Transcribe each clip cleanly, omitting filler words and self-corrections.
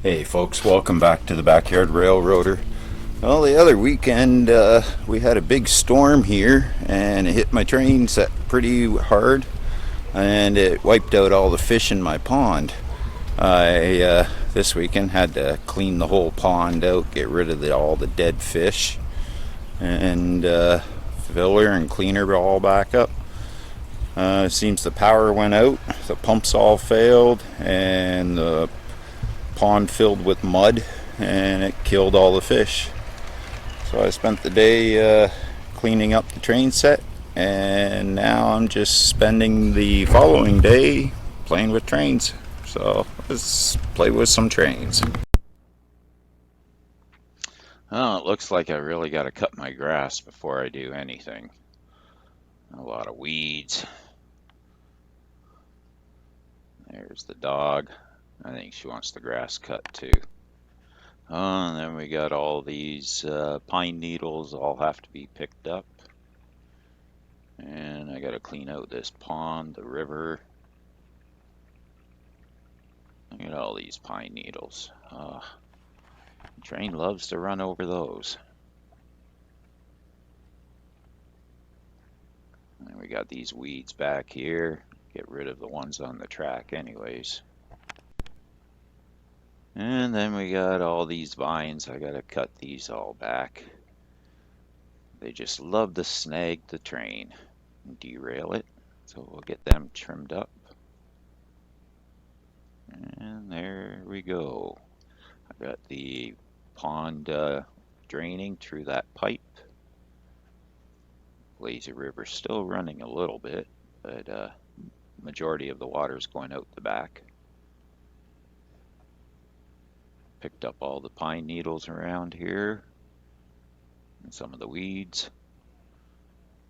Hey folks, welcome back to the Backyard Railroader. Well, the other weekend we had a big storm here and it hit my train set pretty hard and it wiped out all the fish in my pond. I this weekend had to clean the whole pond out, get rid of all the dead fish, and fill her and clean her all back up. It seems the power went out, the pumps all failed, and the pond filled with mud, and it killed all the fish. So I spent the day cleaning up the train set, and now I'm just spending the following day playing with trains. So let's play with some trains. Oh, it looks like I really got to cut my grass before I do anything. A lot of weeds. There's the dog. I think she wants the grass cut too. Oh, and then we got all these pine needles all have to be picked up. And I got to clean out this pond, the river. Look at all these pine needles. The train loves to run over those. And we got these weeds back here. Get rid of the ones on the track anyways. And then we got all these vines. I gotta cut these all back. They just love to snag the train and derail it. So we'll get them trimmed up. And there we go. I got the pond draining through that pipe. Lazy River's still running a little bit, but majority of the water is going out the back. Picked up all the pine needles around here and some of the weeds.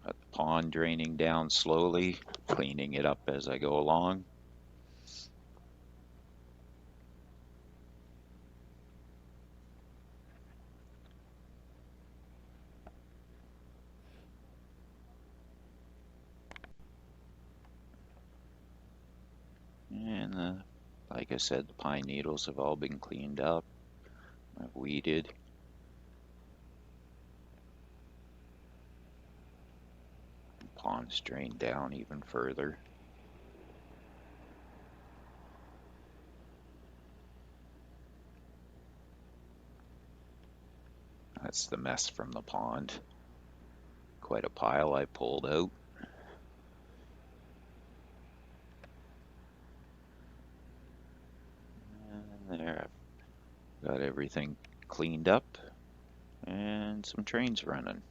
Got the pond draining down slowly, cleaning it up as I go along. And like I said, the pine needles have all been cleaned up. I've weeded. The pond's drained down even further. That's the mess from the pond. Quite a pile I pulled out. And there, I've got everything cleaned up and some trains running.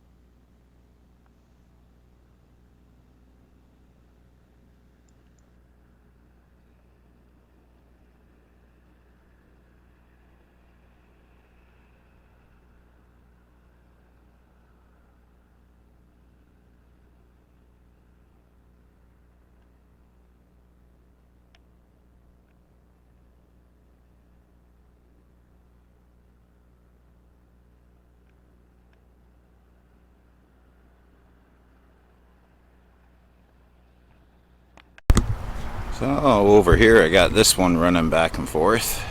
So over here I got this one running back and forth.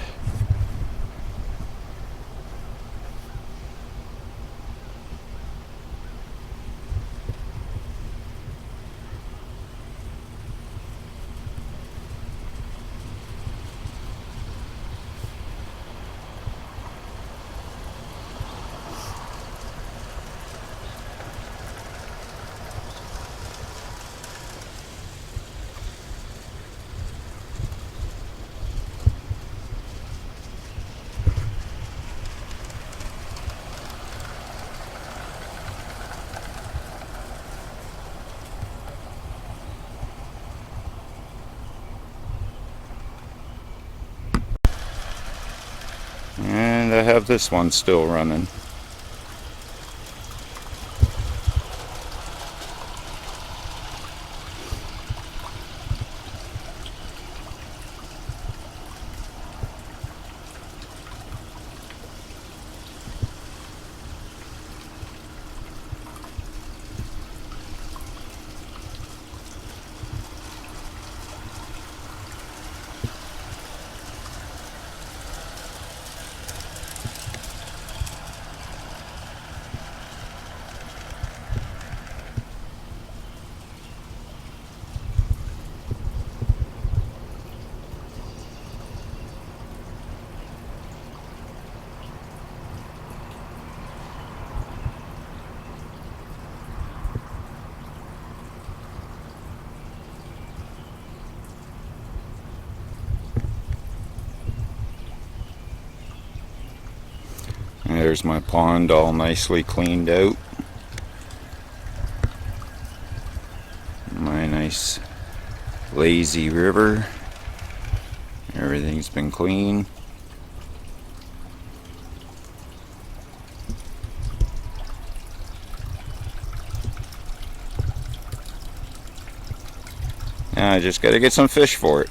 And I have this one still running. There's my pond all nicely cleaned out. My nice lazy river. Everything's been clean. Now I just gotta get some fish for it.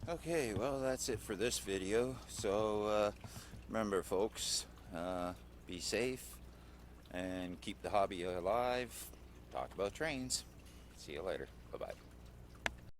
Okay, well, that's it for this video. So remember, folks, be safe and keep the hobby alive. Talk about trains. See you later. Bye-bye.